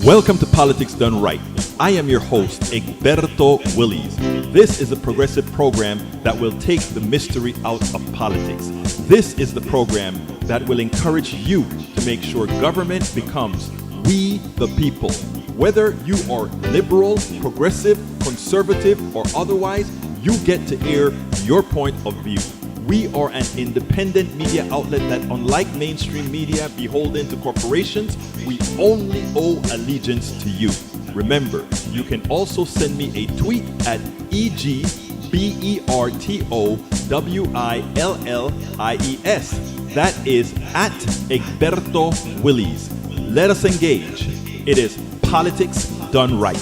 Welcome to Politics Done Right. I am your host, Egberto Willies. This is a progressive program that will take the mystery out of politics. This is the program that will encourage you to make sure government becomes we the people. Whether you are liberal, progressive, conservative, or otherwise, you get to air your point of view. We are an independent media outlet that, unlike mainstream media beholden to corporations, we only owe allegiance to you. Remember, you can also send me a tweet at EGBERTOWILLIES. That is at Egberto Willies. Let us engage. It is Politics Done Right.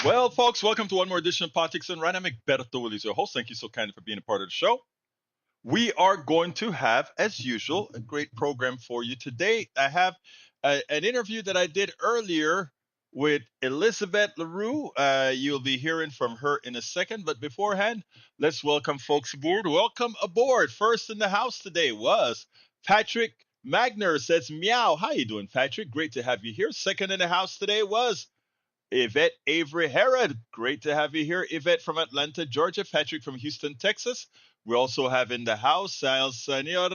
Well, folks, welcome to one more edition of Politics and Right. I'm Egberto Willies, your host. Thank you so kindly for being a part of the show. We are going to have, as usual, a great program for you today. I have an interview that I did earlier with Elizabeth La Rue. You'll be hearing from her in a second. But beforehand, let's welcome folks aboard. Welcome aboard. First in the house today was Patrick Magner. Says meow. How you doing, Patrick? Great to have you here. Second in the house today was Yvette Avery Herod. Great to have you here. Yvette from Atlanta, Georgia. Patrick from Houston, Texas. We also have in the house El Senor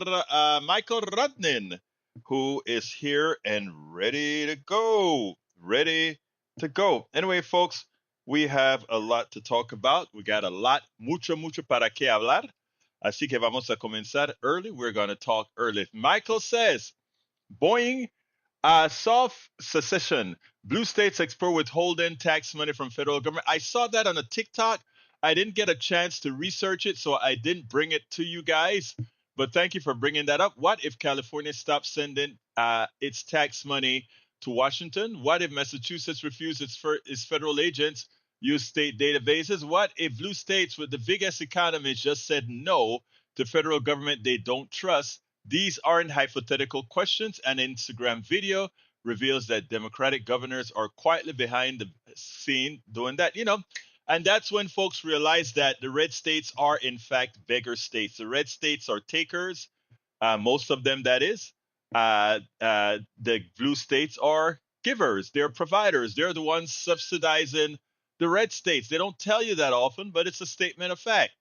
Michael Rudnin, who is here and ready to go. Ready to go. Anyway, folks, we have a lot to talk about. We got a lot, mucho para qué hablar. Así que vamos a comenzar early. We're going to talk early. Michael says, Boeing soft secession. Blue states explore withholding tax money from federal government. I saw that on a TikTok. I didn't get a chance to research it, so I didn't bring it to you guys. But thank you for bringing that up. What if California stops sending its tax money to Washington? What if Massachusetts refuses its federal agents use state databases? What if blue states with the biggest economies just said no to federal government they don't trust? These aren't hypothetical questions. An Instagram video reveals that Democratic governors are quietly behind the scene doing that, And that's when folks realize that the red states are, in fact, beggar states. The red states are takers, most of them, that is. The blue states are givers. They're providers. They're the ones subsidizing the red states. They don't tell you that often, but it's a statement of fact.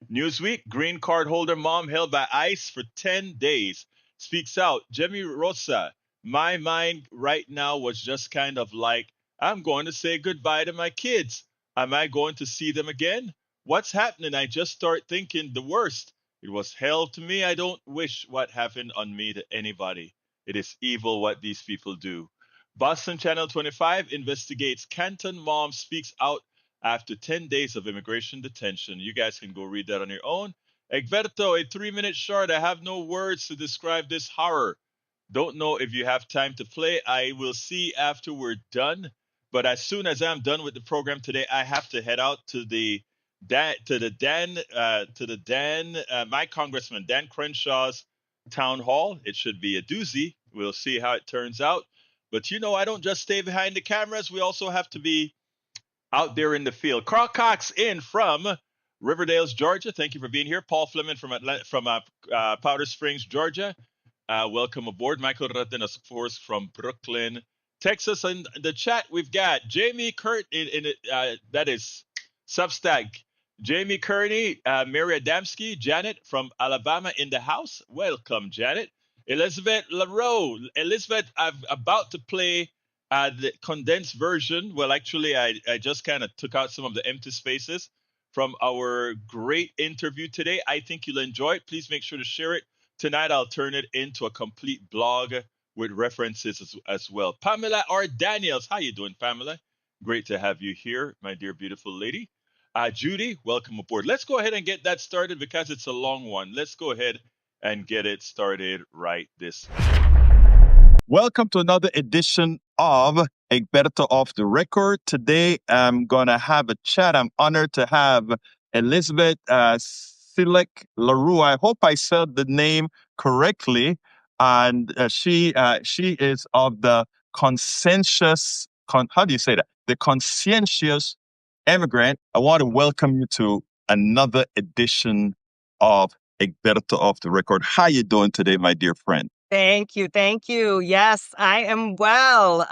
Newsweek, green card holder mom held by ICE for 10 days, speaks out. Jemmy Rosa, my mind right now was just kind of like, I'm going to say goodbye to my kids. Am I going to see them again? What's happening? I just start thinking the worst. It was hell to me. I don't wish what happened on me to anybody. It is evil what these people do. Boston Channel 25 investigates Canton mom speaks out after 10 days of immigration detention. You guys can go read that on your own. Egberto, a 3-minute short. I have no words to describe this horror. Don't know if you have time to play. I will see after we're done. But as soon as I'm done with the program today, I have to head out to my congressman, Dan Crenshaw's town hall. It should be a doozy. We'll see how it turns out. But I don't just stay behind the cameras. We also have to be out there in the field. Carl Cox in from Riverdale, Georgia. Thank you for being here. Paul Fleming from Powder Springs, Georgia. Welcome aboard. Michael Ratten, of course, from Brooklyn, Texas. And the chat, we've got Jamie Kurt that is Substack. Jamie Kearney, Mary Adamski, Janet from Alabama in the house. Welcome, Janet. Elizabeth La Rue. Elizabeth, I'm about to play the condensed version. Well, actually, I just kind of took out some of the empty spaces from our great interview today. I think you'll enjoy it. Please make sure to share it. Tonight, I'll turn it into a complete blog with references as well. Pamela R. Daniels. How you doing, Pamela? Great to have you here, my dear, beautiful lady. Judy, welcome aboard. Let's go ahead and get that started because it's a long one. Let's go ahead and get it started right this minute. Welcome to another edition of Egberto Off the Record. Today, I'm going to have a chat. I'm honored to have Elizabeth La Rue. I hope I said the name correctly. And she is of the how do you say that? The conscientious immigrant. I want to welcome you to another edition of Egberto off the record. How you doing today, my dear friend? Thank you. Thank you. Yes, I am well.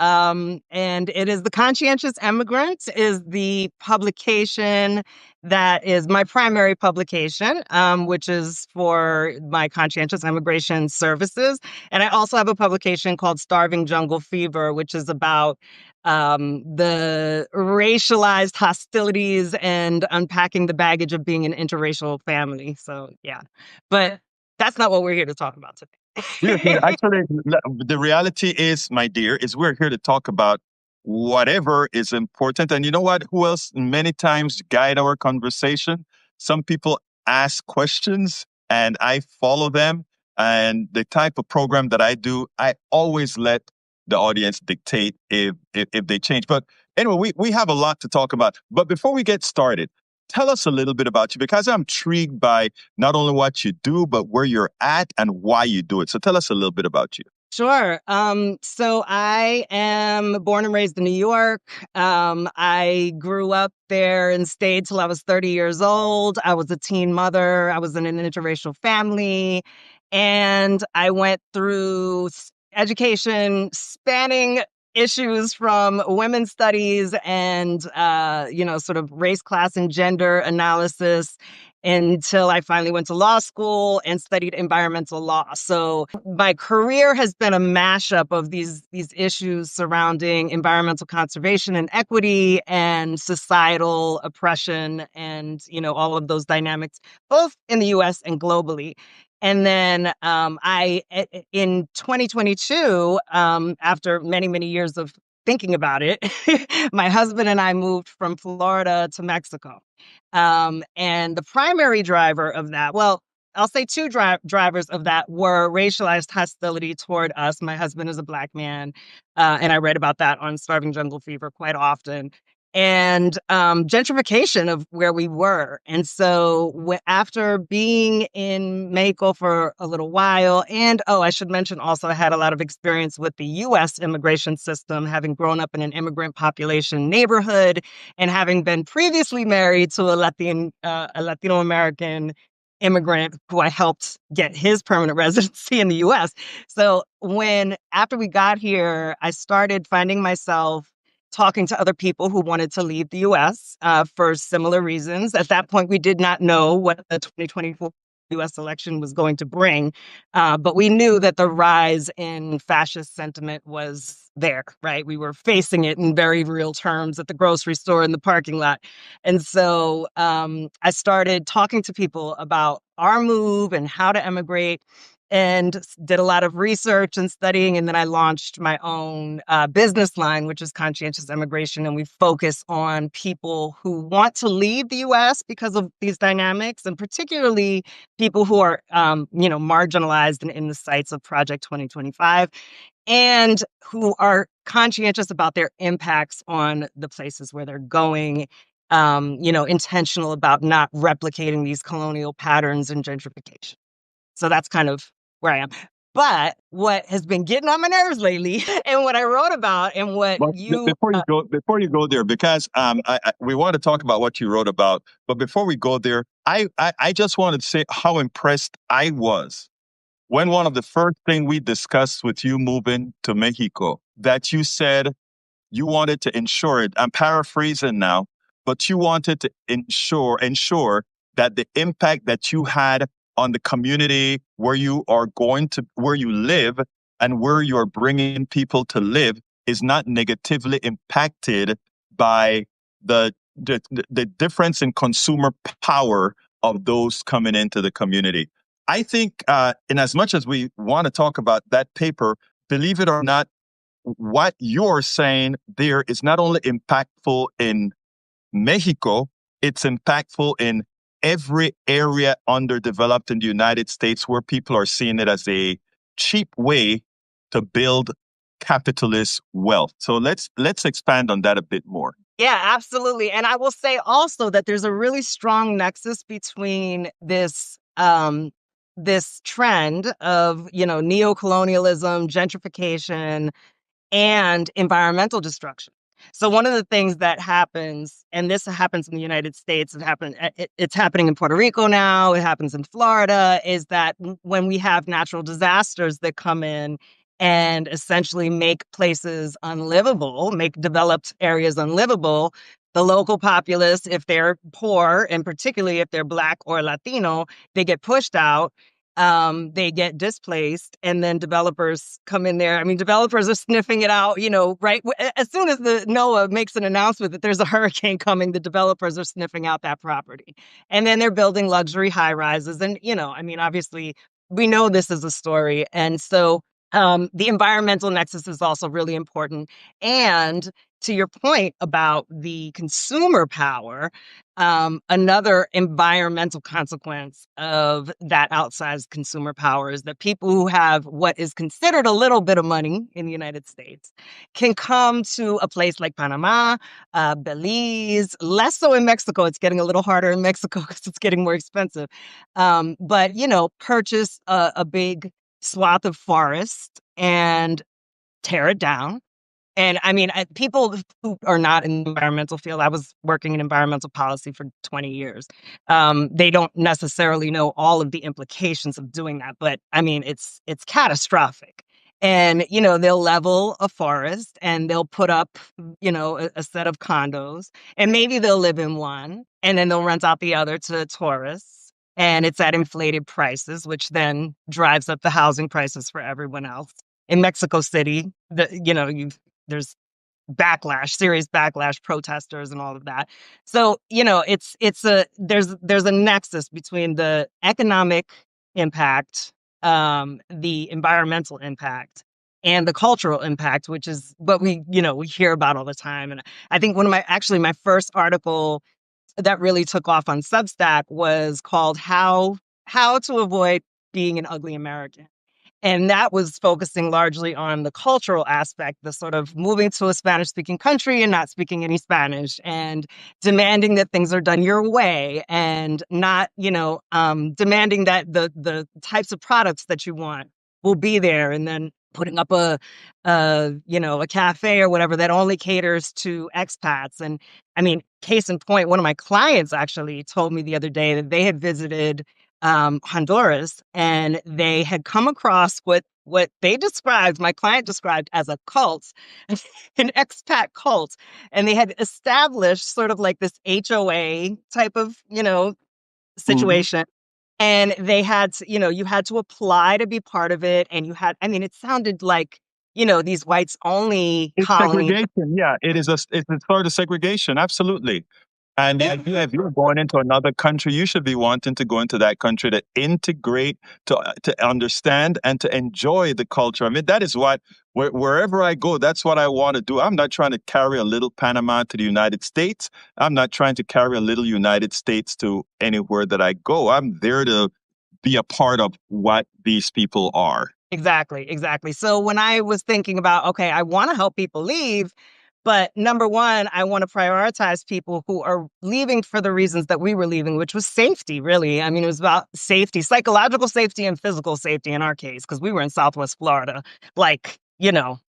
And it is The Conscientious Emigrant is the publication that is my primary publication, which is for my conscientious immigration services. And I also have a publication called Starving Jungle Fever, which is about the racialized hostilities and unpacking the baggage of being an interracial family. So, yeah, but that's not what we're here to talk about today. We're here to actually, the reality is, my dear, is we're here to talk about whatever is important. And you know what? Who else many times guide our conversation? Some people ask questions and I follow them. And the type of program that I do, I always let the audience dictate if they change. But anyway, we have a lot to talk about. But before we get started, tell us a little bit about you because I'm intrigued by not only what you do, but where you're at and why you do it. So tell us a little bit about you. Sure. So I am born and raised in New York. I grew up there and stayed till I was 30 years old. I was a teen mother. I was in an interracial family. And I went through education spanning issues from women's studies and, sort of race, class, and gender analysis until I finally went to law school and studied environmental law. So my career has been a mashup of these issues surrounding environmental conservation and equity and societal oppression and, all of those dynamics, both in the US and globally. And then in 2022, after many, many years of thinking about it, my husband and I moved from Florida to Mexico. And the primary driver of that, well, I'll say two drivers of that were racialized hostility toward us. My husband is a Black man, and I read about that on Starving Jungle Fever quite often. And gentrification of where we were. And so after being in Mexico for a little while, and I should mention also, I had a lot of experience with the US immigration system, having grown up in an immigrant population neighborhood and having been previously married to a Latino American immigrant who I helped get his permanent residency in the US. So after we got here, I started finding myself talking to other people who wanted to leave the US for similar reasons. At that point, we did not know what the 2024 US election was going to bring, but we knew that the rise in fascist sentiment was there, right? We were facing it in very real terms at the grocery store, in the parking lot. And so I started talking to people about our move and how to emigrate and did a lot of research and studying. And then I launched my own business line, which is Conscientious Immigration. And we focus on people who want to leave the US because of these dynamics, and particularly people who are, marginalized in the sights of Project 2025 and who are conscientious about their impacts on the places where they're going, intentional about not replicating these colonial patterns and gentrification. So that's kind of where I am. But what has been getting on my nerves lately, and what I wrote about, and what But you, before you go there, because we want to talk about what you wrote about, but before we go there, I just wanted to say how impressed I was when one of the first thing we discussed with you moving to Mexico, that you said you wanted to ensure it. I'm paraphrasing now, but you wanted to ensure that the impact that you had on the community where you live and where you're bringing people to live is not negatively impacted by the difference in consumer power of those coming into the community. I think, in as much as we want to talk about that paper, believe it or not, what you're saying there is not only impactful in Mexico, it's impactful in every area underdeveloped in the United States where people are seeing it as a cheap way to build capitalist wealth. So let's expand on that a bit more. yeah, absolutely. And I will say also that there's a really strong nexus between this trend of, neocolonialism, gentrification, and environmental destruction. So one of the things that happens, and this happens in the United States, it's happening in Puerto Rico now, it happens in Florida, is that when we have natural disasters that come in and essentially make places unlivable, make developed areas unlivable, the local populace, if they're poor, and particularly if they're Black or Latino, they get pushed out, they get displaced, and then developers come in there. I mean, developers are sniffing it out, right? As soon as the NOAA makes an announcement that there's a hurricane coming, the developers are sniffing out that property. And then they're building luxury high rises. And, I mean, obviously, we know this is a story. And so the environmental nexus is also really important. And to your point about the consumer power, another environmental consequence of that outsized consumer power is that people who have what is considered a little bit of money in the United States can come to a place like Panama, Belize, less so in Mexico. It's getting a little harder in Mexico because it's getting more expensive. But, purchase a big swath of forest and tear it down. And I mean, people who are not in the environmental field, I was working in environmental policy for 20 years. They don't necessarily know all of the implications of doing that, but I mean, it's catastrophic. And, they'll level a forest and they'll put up, a set of condos, and maybe they'll live in one and then they'll rent out the other to tourists. And it's at inflated prices, which then drives up the housing prices for everyone else. In Mexico City, there's serious backlash, protesters and all of that. So, there's a nexus between the economic impact, the environmental impact, and the cultural impact, which is what we hear about all the time. And I think my first article that really took off on Substack was called How to Avoid Being an Ugly American. And that was focusing largely on the cultural aspect, the sort of moving to a Spanish-speaking country and not speaking any Spanish, and demanding that things are done your way, and not, demanding that the types of products that you want will be there, and then putting up a cafe or whatever that only caters to expats. And I mean, case in point, one of my clients actually told me the other day that they had visited Honduras, and they had come across what my client described as a cult, an expat cult, and they had established sort of like this HOA type of Mhm. situation. And they had to, you had to apply to be part of it, and I mean, it sounded like these whites only It's colonies. segregation. Yeah, it's a sort of segregation. Absolutely. And the idea, if you're going into another country, you should be wanting to go into that country to integrate, to understand, and to enjoy the culture. I mean, that is wherever I go, that's what I want to do. I'm not trying to carry a little Panama to the United States. I'm not trying to carry a little United States to anywhere that I go. I'm there to be a part of what these people are. Exactly, exactly. So when I was thinking about, okay, I want to help people leave, but number one, I want to prioritize people who are leaving for the reasons that we were leaving, which was safety, really. I mean, it was about safety, psychological safety and physical safety in our case, because we were in Southwest Florida, like,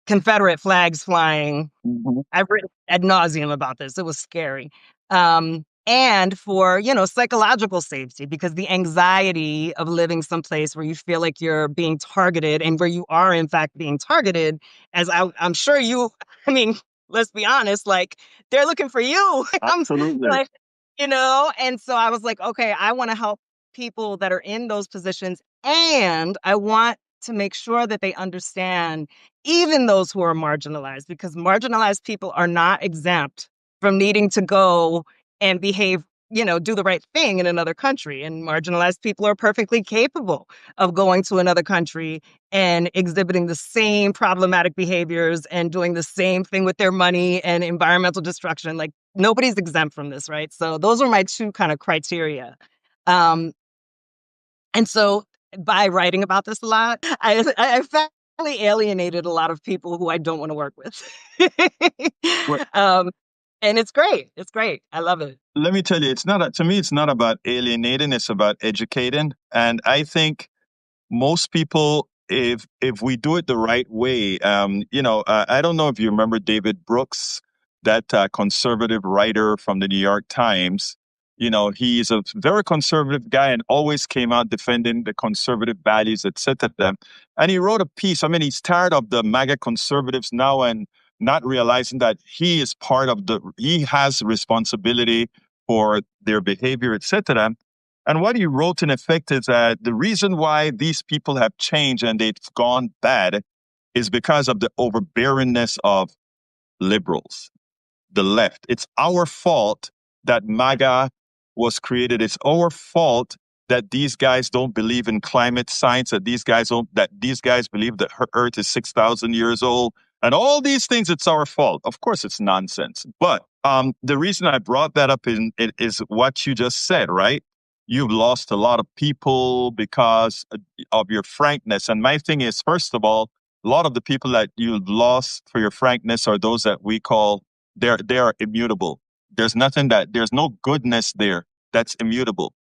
Confederate flags flying. Mhm. I've written ad nauseum about this. It was scary. And for, psychological safety, because the anxiety of living someplace where you feel like you're being targeted, and where you are, in fact, being targeted, as I'm sure I mean, let's be honest, like, they're looking for you. I'm Absolutely. like, and so I was like, okay, I want to help people that are in those positions. And I want to make sure that they understand, even those who are marginalized, because marginalized people are not exempt from needing to go and behave, do the right thing in another country. And marginalized people are perfectly capable of going to another country and exhibiting the same problematic behaviors and doing the same thing with their money and environmental destruction. Like, nobody's exempt from this, right? So those are my two kind of criteria. Um, and so by writing about this a lot, I finally alienated a lot of people who I don't want to work with. Well, um, and it's great. It's great. I love it. let me tell you, to me, it's not about alienating, it's about educating. And I think most people, if we do it the right way, I don't know if you remember David Brooks. that conservative writer from the New York Times. You know, he's a very conservative guy and always came out defending the conservative values, etc. And he wrote a piece. I mean, he's tired of the MAGA conservatives now and not realizing that he is he has responsibility for their behavior, etc. And what he wrote in effect is that the reason why these people have changed and they've gone bad is because of the overbearingness of liberals, the left. It's our fault that MAGA was created. It's our fault that these guys don't believe in climate science, that these guys believe that Earth is 6,000 years old, and all these things. It's our fault. Of course, it's nonsense. But the reason I brought that up is what you just said, right? You've lost a lot of people because of your frankness. And my thing is, first of all, a lot of the people that you've lost for your frankness are those that we call they are immutable. There's no goodness there that's immutable.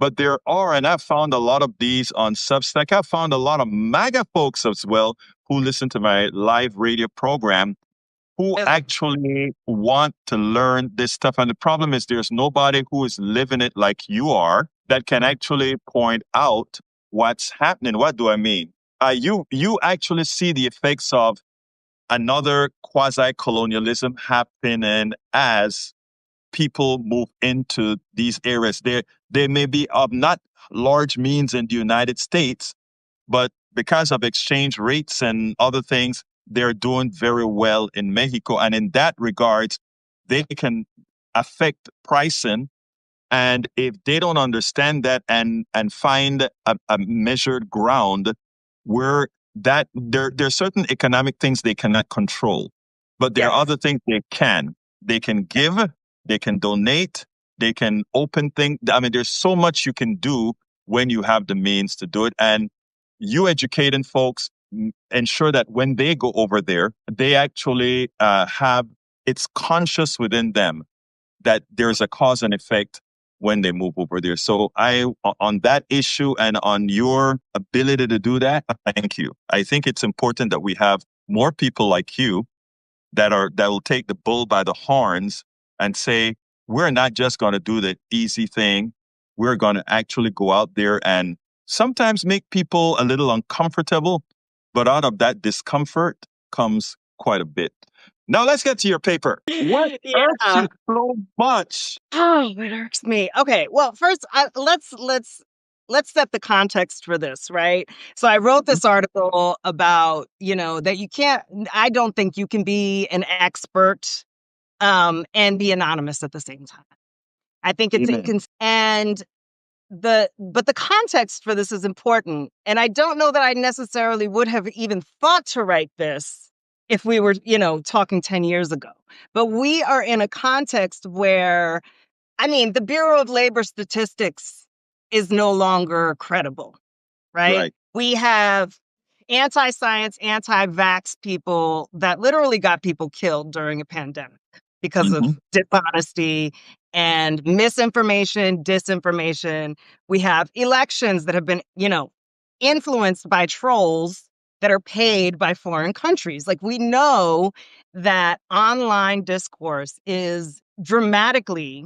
But there are, and I've found a lot of these on Substack. I've found a lot of MAGA folks as well who listen to my live radio program who actually want to learn this stuff. And the problem is there's nobody who is living it like you are that can actually point out what's happening. What do I mean? You actually see the effects of another quasi-colonialism happening as people move into these areas. They may be of not large means in the United States, but because of exchange rates and other things, they're doing very well in Mexico. And in that regard, they can affect pricing. And if they don't understand that and find a measured ground where that there are certain economic things they cannot control, but there are other things they can. They can give, they can donate, they can open things. I mean, there's so much you can do when you have the means to do it. And you educating folks ensure that when they go over there, they actually have it's conscious within them that there's a cause and effect when they move over there. So on that issue and on your ability to do that, thank you. I think it's important that we have more people like you that will take the bull by the horns and say, we're not just going to do the easy thing. We're going to actually go out there and sometimes make people a little uncomfortable, but out of that discomfort comes quite a bit. Now let's get to your paper. What irks you so much? Oh, it irks me. Okay, well, first, let's set the context for this, right? So I wrote this article about, that you can't. I don't think you can be an expert and be anonymous at the same time. I think it's inconsistent. But the context for this is important. And I don't know that I necessarily would have even thought to write this if we were, talking 10 years ago. But we are in a context where, the Bureau of Labor Statistics is no longer credible, right? We have anti-science, anti-vax people that literally got people killed during a pandemic because of dishonesty and misinformation, disinformation. We have elections that have been, influenced by trolls that are paid by foreign countries. Like, we know that online discourse is dramatically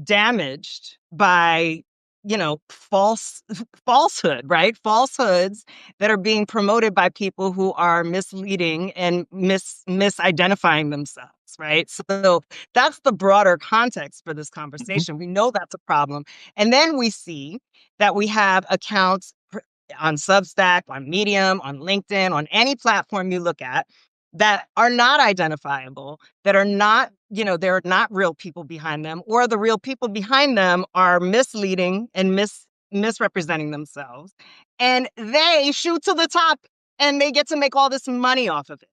damaged by falsehood, right? Falsehoods that are being promoted by people who are misleading and misidentifying themselves, right? So that's the broader context for this conversation. We know that's a problem. And then we see that we have accounts on Substack, on Medium, on LinkedIn, on any platform you look at that are not identifiable, that are not, there are not real people behind them, or the real people behind them are misleading and misrepresenting themselves. And they shoot to the top and they get to make all this money off of it.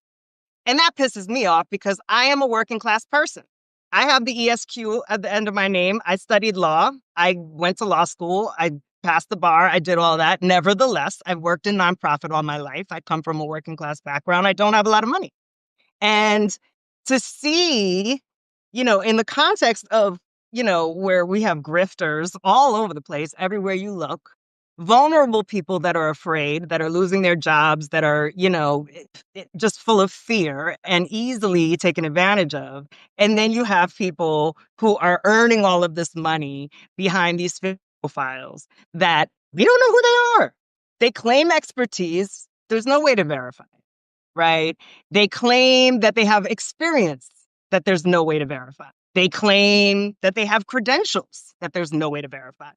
And that pisses me off because I am a working class person. I have the ESQ at the end of my name. I studied law. I went to law school. I passed the bar. I did all that. Nevertheless, I've worked in nonprofit all my life. I come from a working class background. I don't have a lot of money. And to see, in the context of, where we have grifters all over the place, everywhere you look, vulnerable people that are afraid, that are losing their jobs, that are, just full of fear and easily taken advantage of. And then you have people who are earning all of this money behind these profiles that we don't know who they are. They claim expertise. There's no way to verify it, right? They claim that they have experience that there's no way to verify. They claim that they have credentials that there's no way to verify.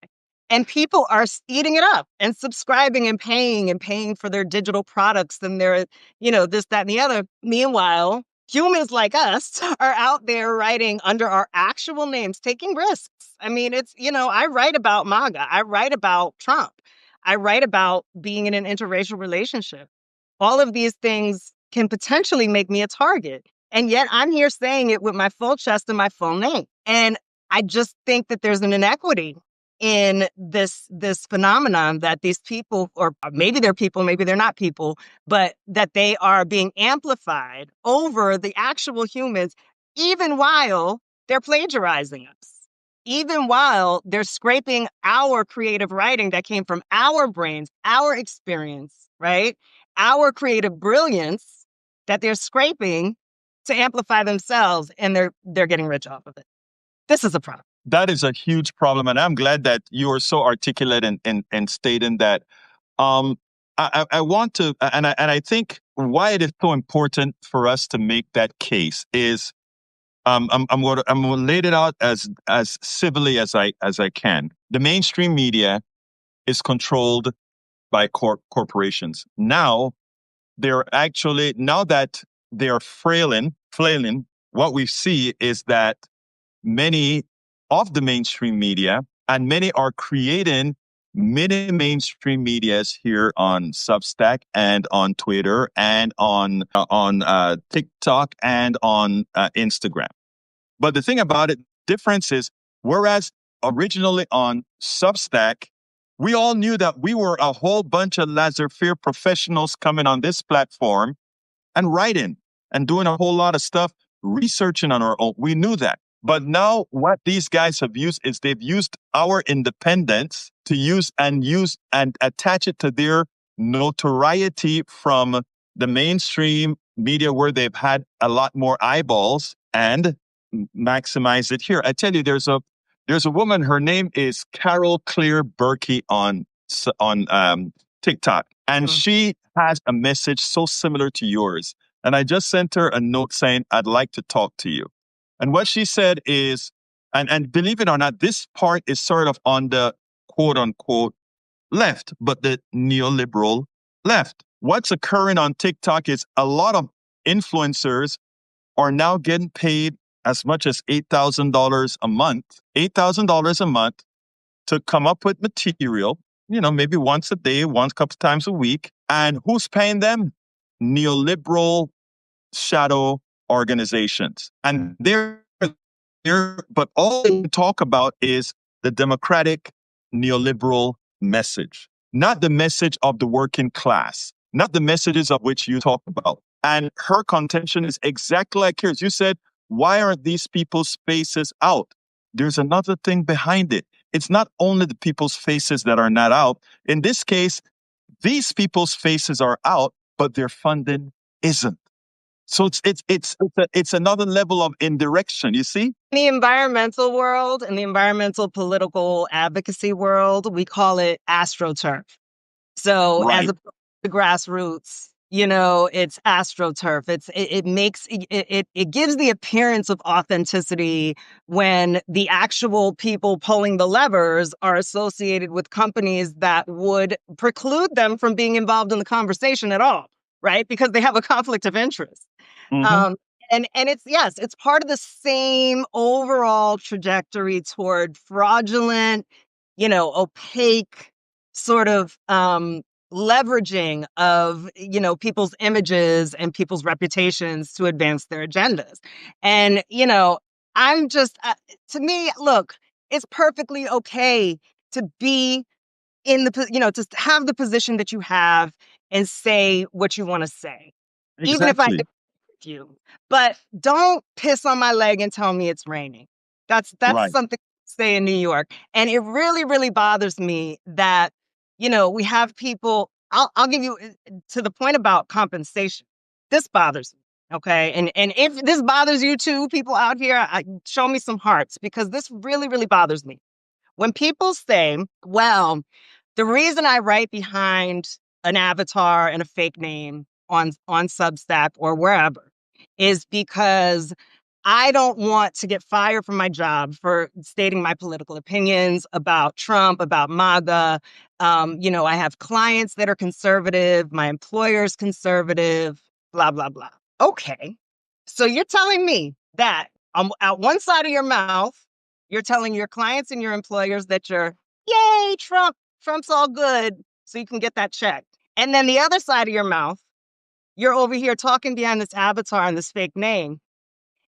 And people are eating it up and subscribing and paying for their digital products and their, this, that, and the other. Meanwhile, humans like us are out there writing under our actual names, taking risks. I mean, it's, I write about MAGA. I write about Trump. I write about being in an interracial relationship. All of these things can potentially make me a target. And yet I'm here saying it with my full chest and my full name. And I just think that there's an inequity in this phenomenon that these people, or maybe they're people, maybe they're not people, but that they are being amplified over the actual humans, even while they're plagiarizing us, even while they're scraping our creative writing that came from our brains, our experience, right? Our creative brilliance that they're scraping to amplify themselves, and they're getting rich off of it. This is a problem. That is a huge problem, and I'm glad that you are so articulate in stating that. I want to, and I think why it is so important for us to make that case is, I'm going to lay it out as civilly as I can. The mainstream media is controlled by corporations. Now that they're flailing, what we see is that many of the mainstream media, and many are creating many mainstream medias here on Substack and on Twitter and on TikTok and on Instagram. But the thing about it, difference is, whereas originally on Substack, we all knew that we were a whole bunch of laissez-faire professionals coming on this platform and writing and doing a whole lot of stuff, researching on our own. We knew that. But now what these guys have used is they've used our independence to use and attach it to their notoriety from the mainstream media, where they've had a lot more eyeballs, and maximize it here. I tell you, there's a woman, her name is Carol Claire Berkey on TikTok, and she has a message so similar to yours. And I just sent her a note saying, I'd like to talk to you. And what she said is, and believe it or not, this part is sort of on the quote unquote left, but the neoliberal left. What's occurring on TikTok is a lot of influencers are now getting paid as much as $8,000 a month, to come up with material, maybe once a day, once, couple times a week. And who's paying them? Neoliberal shadow organizations. And but all they talk about is the democratic neoliberal message, not the message of the working class, not the messages of which you talk about. And her contention is exactly like yours. You said, why aren't these people's faces out? There's another thing behind it. It's not only the people's faces that are not out. In this case, these people's faces are out, but their funding isn't. So it's another level of indirection, you see? In the environmental world, in the environmental political advocacy world, we call it astroturf. So Right. as opposed to grassroots, it's astroturf. It gives the appearance of authenticity when the actual people pulling the levers are associated with companies that would preclude them from being involved in the conversation at all, right? Because they have a conflict of interest. Mm-hmm. And it's part of the same overall trajectory toward fraudulent, opaque sort of leveraging of, people's images and people's reputations to advance their agendas. And, I'm just, to me, look, it's perfectly okay to be in to have the position that you have and say what you want to say. Exactly. Even if I disagree with you. But don't piss on my leg and tell me it's raining. That's Right. something to say in New York. And it really, really bothers me that we have people. I'll give you to the point about compensation. This bothers me. Okay. And if this bothers you too, people out here, show me some hearts, because this really, really bothers me. When people say, well, the reason I write behind an avatar and a fake name on Substack or wherever is because I don't want to get fired from my job for stating my political opinions about Trump, about MAGA. I have clients that are conservative, my employer's conservative, blah, blah, blah. Okay. So you're telling me that out one side of your mouth, you're telling your clients and your employers that yay, Trump's all good, so you can get that check. And then the other side of your mouth, you're over here talking behind this avatar and this fake name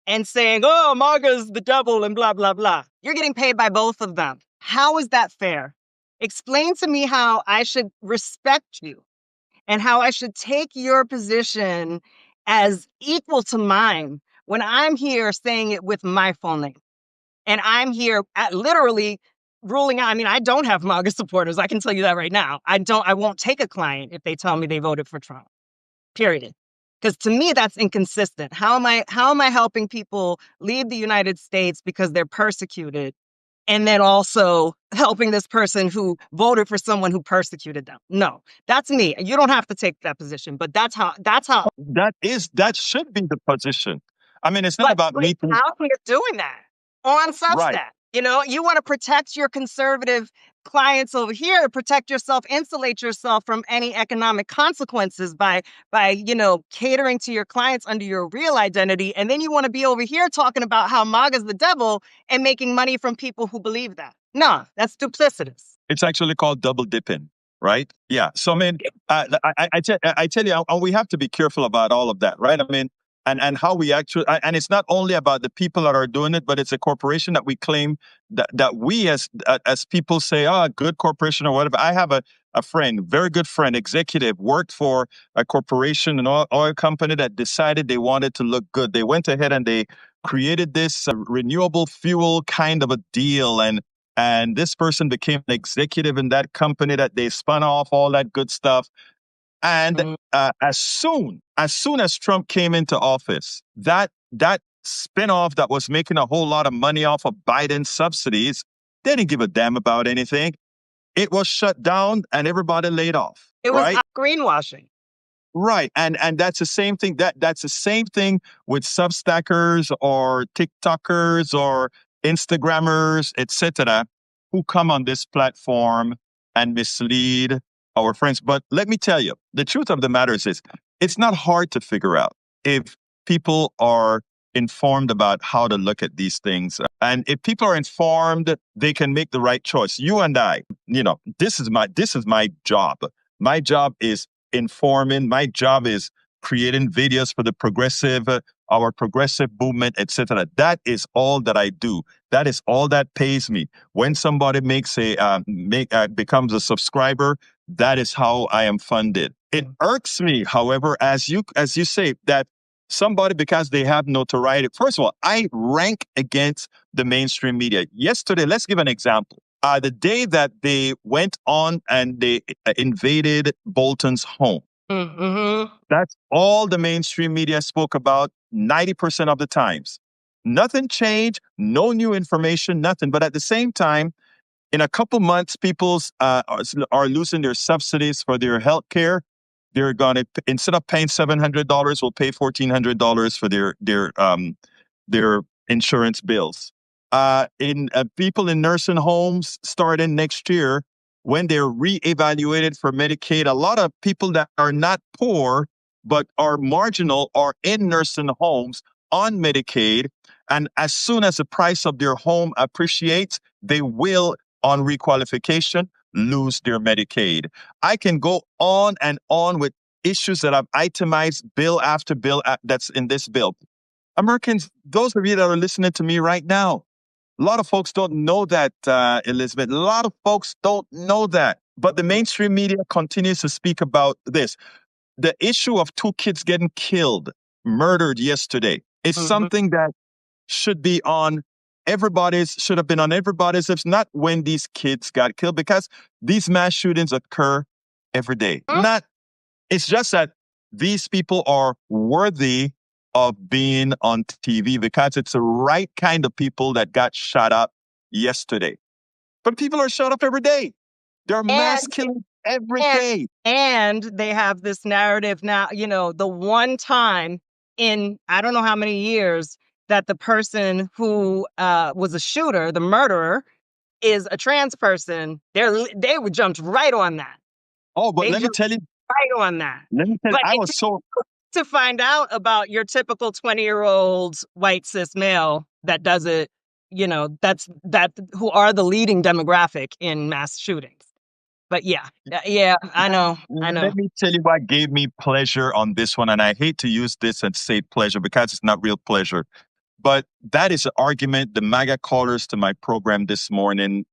and saying, oh, MAGA's the devil and blah, blah, blah. You're getting paid by both of them. How is that fair? Explain to me how I should respect you and how I should take your position as equal to mine when I'm here saying it with my full name. And I'm here at literally ruling out. I mean, I don't have MAGA supporters. I can tell you that right now. I won't take a client if they tell me they voted for Trump, period. Because to me, that's inconsistent. How am I helping people leave the United States because they're persecuted, and then also helping this person who voted for someone who persecuted them? No, that's me. You don't have to take that position, but that's how. That should be the position. I mean, it's not But about me. how you're doing that on Right. Substack? You want to protect your conservative clients over here, protect yourself, insulate yourself from any economic consequences by catering to your clients under your real identity, and then you want to be over here talking about how MAGA's the devil and making money from people who believe that. No, that's duplicitous. It's actually called double dipping, right? Yeah. So I mean, I tell you, we have to be careful about all of that, right? I mean, and how we actually, and it's not only about the people that are doing it, but it's a corporation that we claim that we as people say, oh, good corporation or whatever. I have a friend, very good friend, executive, worked for a corporation, an oil company that decided they wanted to look good. They went ahead and they created this renewable fuel kind of a deal, and this person became an executive in that company that they spun off, all that good stuff. And as soon as Trump came into office, that spinoff that was making a whole lot of money off of Biden's subsidies, they didn't give a damn about anything. It was shut down and everybody laid off. It was right? greenwashing. Right. And that's the same thing. That's the same thing with Substackers or TikTokers or Instagrammers, etc., who come on this platform and mislead our friends. But let me tell you, the truth of the matter is this: it's not hard to figure out if people are informed about how to look at these things. And if people are informed, they can make the right choice. You and I, this is my job. My job is informing. My job is creating videos for the our progressive movement, etc. That is all that I do. That is all that pays me. When somebody becomes a subscriber, that is how I am funded. It irks me, however, as you say, that somebody, because they have notoriety. First of all, I rank against the mainstream media. Yesterday, let's give an example. The day that they went on and they invaded Bolton's home, that's all the mainstream media spoke about 90% of the times. Nothing changed, no new information, nothing. But at the same time, in a couple months, people are losing their subsidies for their health care. They're going to, instead of paying $700, will pay $1,400 for their insurance bills. People in nursing homes starting next year, when they're reevaluated for Medicaid, a lot of people that are not poor but are marginal are in nursing homes on Medicaid. And as soon as the price of their home appreciates, they will, on requalification, lose their Medicaid. I can go on and on with issues that I've itemized bill after bill that's in this bill. Americans, those of you that are listening to me right now, a lot of folks don't know that, Elizabeth. A lot of folks don't know that. But the mainstream media continues to speak about this. The issue of 2 kids getting killed, murdered yesterday, is something that should be on everybody's should have been on everybody's lips, not when these kids got killed, because these mass shootings occur every day. Not, it's just that these people are worthy of being on TV because it's the right kind of people that got shot up yesterday. But people are shot up every day. There are mass killings every day. And they have this narrative now, the one time in I don't know how many years that the person who was a shooter, the murderer, is a trans person. They were jumped right on that. Oh, but They let me jumped tell you, right on that. But I was so to find out about your typical 20-year-old white cis male that does it, who are the leading demographic in mass shootings. But yeah, I know. Let me tell you what gave me pleasure on this one. And I hate to use this and say pleasure because it's not real pleasure. But that is an argument the MAGA callers to my program this morning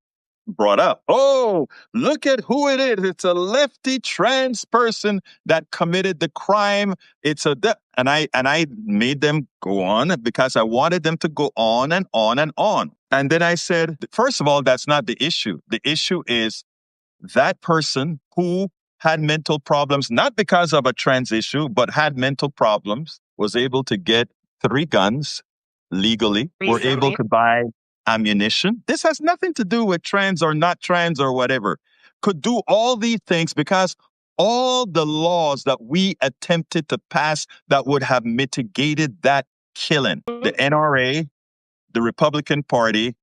brought up. Oh, look at who it is. It's a lefty trans person that committed the crime. And I made them go on because I wanted them to go on and on and on. And then I said, first of all, that's not the issue. The issue is that person who had mental problems, not because of a trans issue, but had mental problems, was able to get 3 guns legally, were able to buy ammunition. This has nothing to do with trans or not trans or whatever. Could do all these things because all the laws that we attempted to pass that would have mitigated that killing, the NRA, the Republican Party,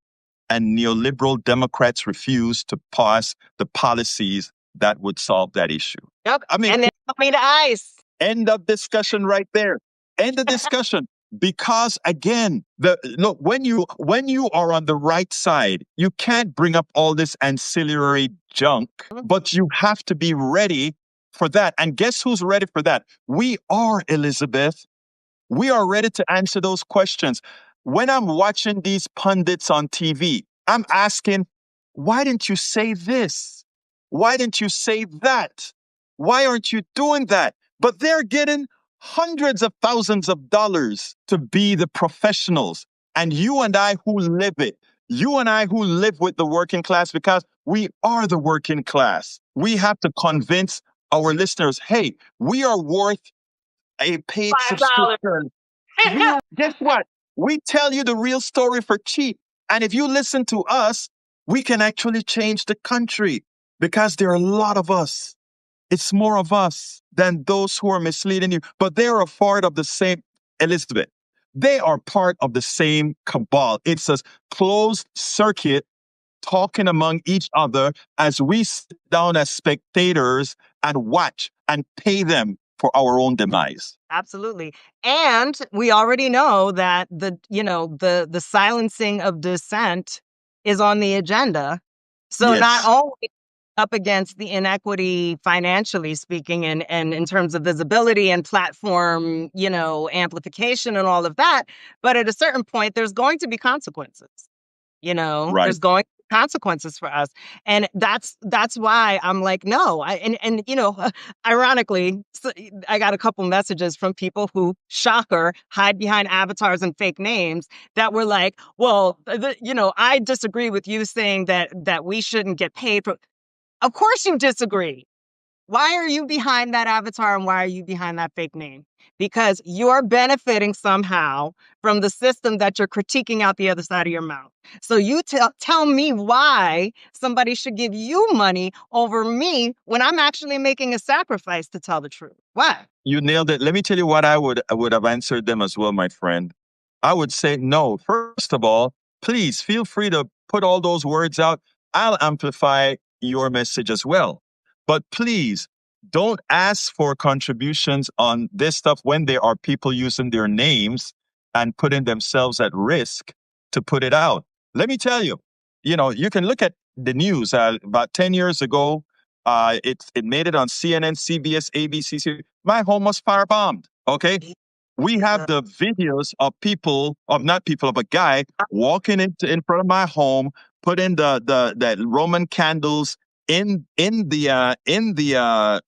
and neoliberal Democrats refuse to pass the policies that would solve that issue. Yep. I mean, and then put me to ice. End of discussion right there. End of discussion. Because again, look, when you are on the right side, you can't bring up all this ancillary junk, but you have to be ready for that. And guess who's ready for that? We are, Elizabeth. We are ready to answer those questions. When I'm watching these pundits on TV, I'm asking, why didn't you say this? Why didn't you say that? Why aren't you doing that? But they're getting hundreds of thousands of dollars to be the professionals. And you and I who live it, you and I who live with the working class, because we are the working class, we have to convince our listeners, hey, we are worth a paid $5. subscription. Guess what? We tell you the real story for cheap. And if you listen to us, we can actually change the country because there are a lot of us. It's more of us than those who are misleading you. But they are a part of the same, Elizabeth, they are part of the same cabal. It's a closed circuit talking among each other as we sit down as spectators and watch and pay them for our own demise. Absolutely. And we already know that the silencing of dissent is on the agenda. So not only up against the inequity financially speaking and in terms of visibility and platform, amplification and all of that, but at a certain point there's going to be consequences. There's going to be consequences for us. And that's why I'm like, no. Ironically, I got a couple messages from people who, shocker, hide behind avatars and fake names that were like, well, I disagree with you saying that we shouldn't get paid for. Of course you disagree. Why are you behind that avatar and why are you behind that fake name? Because you're benefiting somehow from the system that you're critiquing out the other side of your mouth. So you tell me why somebody should give you money over me when I'm actually making a sacrifice to tell the truth. Why? You nailed it. Let me tell you what I would have answered them as well, my friend. I would say no. First of all, please feel free to put all those words out. I'll amplify your message as well. But please don't ask for contributions on this stuff when there are people using their names and putting themselves at risk to put it out. Let me tell you, you can look at the news. About 10 years ago, it made it on CNN, CBS, ABC. My home was firebombed. Okay. We have the videos of of a guy walking in front of my home, putting the Roman candles in the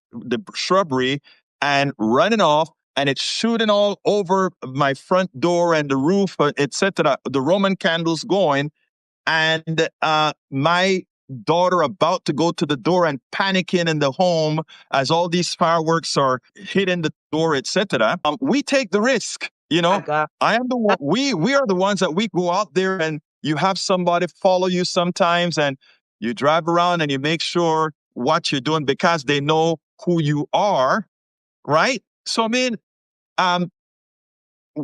shrubbery and running off. and it's shooting all over my front door and the roof, etc. The Roman candles going, and my daughter about to go to the door and panicking in the home as all these fireworks are hitting the door, etc. We take the risk. My God. I am the one. We are the ones that we go out there, and you have somebody follow you sometimes, and you drive around and you make sure what you're doing because they know who you are, right? So I mean, um,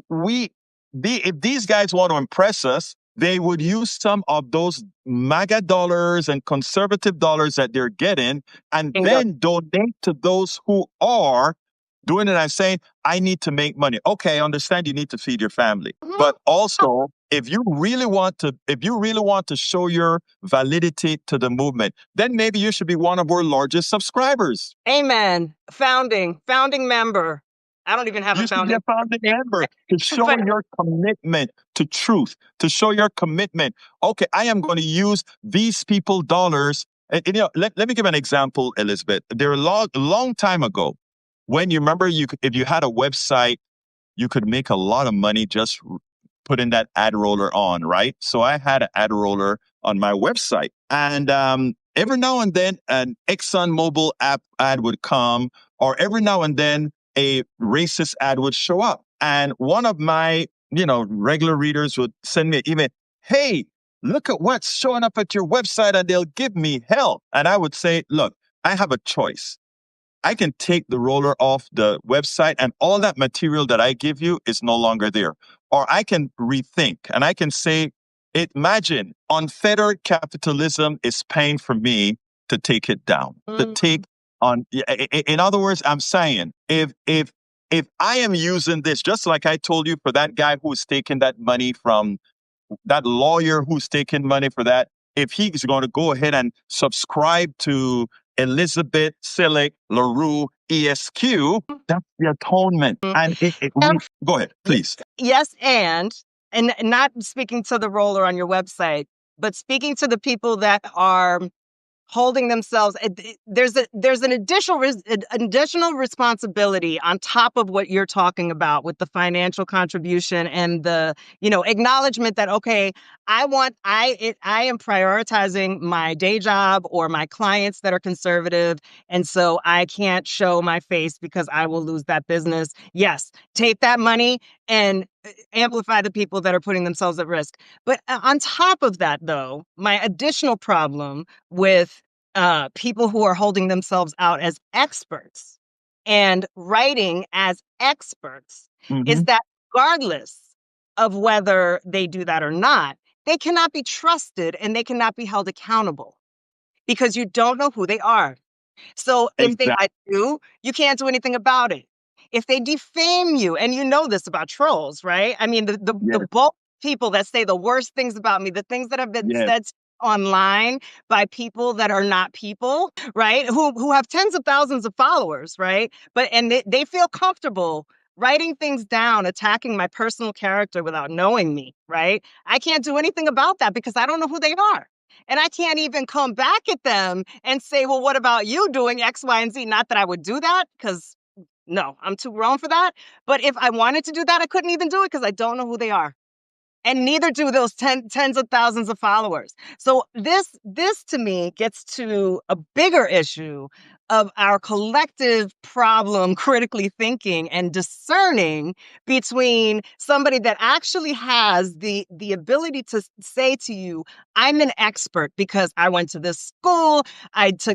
we if these guys want to impress us, they would use some of those MAGA dollars and conservative dollars that they're getting and Bingo. then donate to those who are doing it and saying, I need to make money. Okay, I understand you need to feed your family. But also, if you really want to show your validity to the movement, then maybe you should be one of our largest subscribers. Amen. Founding member. I don't even have a You should be founding. a founding member to show But your commitment to truth, to show your commitment. Okay, I am going to use these people dollars. And, let me give an example, Elizabeth. There a long time ago, when you remember, if you had a website, you could make a lot of money just putting that ad roller on, right? So I had an ad roller on my website, and every now and then an ExxonMobil app ad would come, or every now and then a racist ad would show up, and one of my regular readers would send me an email, hey, look at what's showing up at your website, and they'll give me hell. And I would say, look, I have a choice. I can take the roller off the website and all that material that I give you is no longer there. Or I can rethink and I can say, imagine unfettered capitalism is paying for me to take it down, to take on. In other words, I'm saying if I am using this, just like I told you for that guy who's taking that money from that lawyer who's taking money for that, if he's going to go ahead and subscribe to Elizabeth La Rue ESQ, that's the atonement. And go ahead, please. yes, and not speaking to the roller on your website, but speaking to the people that are holding themselves. There's an additional responsibility on top of what you're talking about with the financial contribution and the acknowledgement that okay, I am prioritizing my day job or my clients that are conservative, and so I can't show my face because I will lose that business. Yes, take that money and amplify the people that are putting themselves at risk. But on top of that, though, my additional problem with people who are holding themselves out as experts and writing as experts is that regardless of whether they do that or not, they cannot be trusted and they cannot be held accountable because you don't know who they are. So if they lie to you, you can't do anything about it. If they defame you, and you know this about trolls, right? I mean, the bulk of people that say the worst things about me, the things that have been said online by people that are not people, right? Who have tens of thousands of followers, right? And they feel comfortable writing things down, attacking my personal character without knowing me, right? I can't do anything about that because I don't know who they are. And I can't even come back at them and say, well, what about you doing X, Y, and Z? Not that I would do that because no, I'm too grown for that. But if I wanted to do that, I couldn't even do it because I don't know who they are. And neither do those tens of thousands of followers. So this to me gets to a bigger issue of our collective problem critically thinking and discerning between somebody that actually has the ability to say to you, I'm an expert because I went to this school,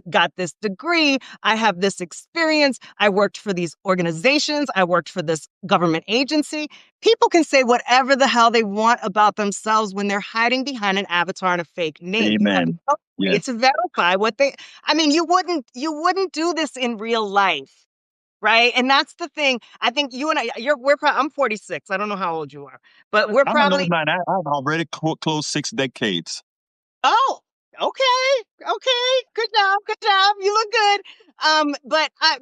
got this degree, I have this experience, I worked for these organizations, I worked for this government agency. People can say whatever the hell they want about themselves when they're hiding behind an avatar and a fake name. You have no way to verify what you wouldn't do this in real life, right? And that's the thing. I think you and I'm 46. I don't know how old you are, but we're I'm an probably old man. I've already closed 6 decades. Oh, okay. Okay. Good job. Good job. You look good.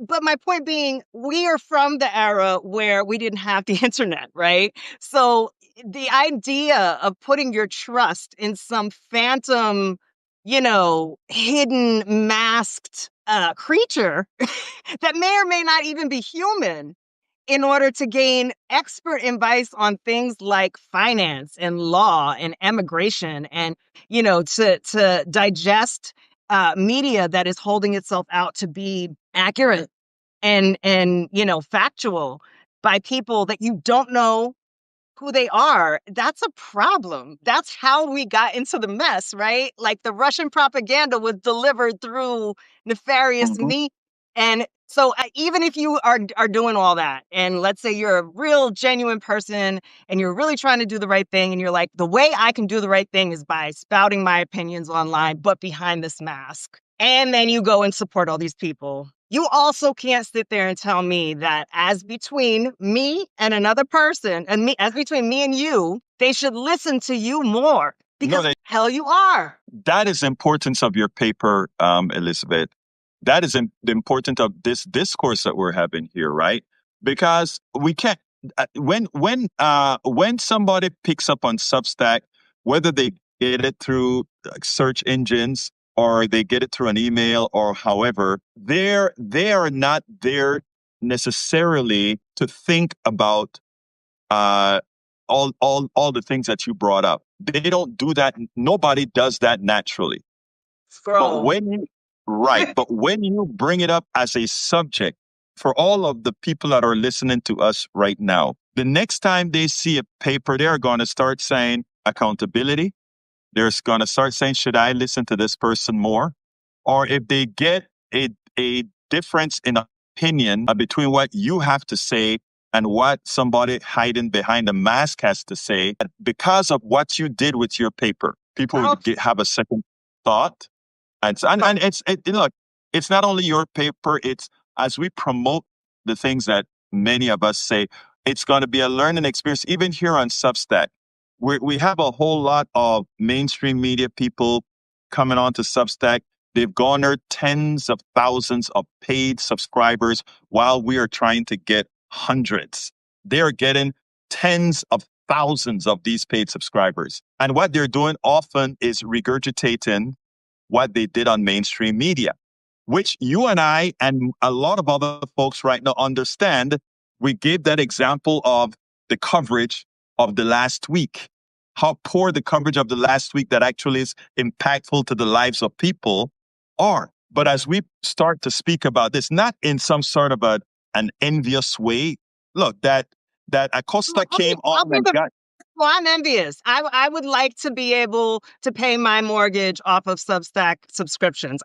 But my point being, we are from the era where we didn't have the internet, right? So the idea of putting your trust in some phantom, hidden, masked creature that may or may not even be human in order to gain expert advice on things like finance and law and immigration, and to digest media that is holding itself out to be accurate and factual by people that you don't know who they are. That's a problem. That's how we got into the mess, right? Like the Russian propaganda was delivered through nefarious Mhm. means. And so even if you are doing all that, and let's say you're a real genuine person and you're really trying to do the right thing, and you're like, the way I can do the right thing is by spouting my opinions online, but behind this mask. And then you go and support all these people. You also can't sit there and tell me that as between me and another person, and me as between me and you, they should listen to you more No, because hell you are. that is importance of your paper, Elizabeth. That is the importance of this discourse that we're having here, right? Because we can't when somebody picks up on Substack, whether they get it through search engines or they get it through an email or however, they are not there necessarily to think about uh, all the things that you brought up. They don't do that. Nobody does that naturally. But Scroll. when you, right, but when you bring it up as a subject for all of the people that are listening to us right now, the next time they see a paper, they're going to start saying accountability. They're going to start saying, should I listen to this person more? Or if they get a difference in opinion between what you have to say and what somebody hiding behind a mask has to say, because of what you did with your paper, people Oh, would have a second thought. And look, it's not only your paper, it's as we promote the things that many of us say, it's going to be a learning experience, even here on Substack. We have a whole lot of mainstream media people coming on to Substack. They've garnered tens of thousands of paid subscribers while we are trying to get hundreds. They are getting tens of thousands of these paid subscribers. And what they're doing often is regurgitating what they did on mainstream media, which you and I and a lot of other folks right now understand. We gave that example of the coverage of the last week, how poor the coverage of the last week that actually is impactful to the lives of people are. But as we start to speak about this, not in some sort of an envious way, look, that Acosta came I'll on be and the got. well, I'm envious. I would like to be able to pay my mortgage off of Substack subscriptions.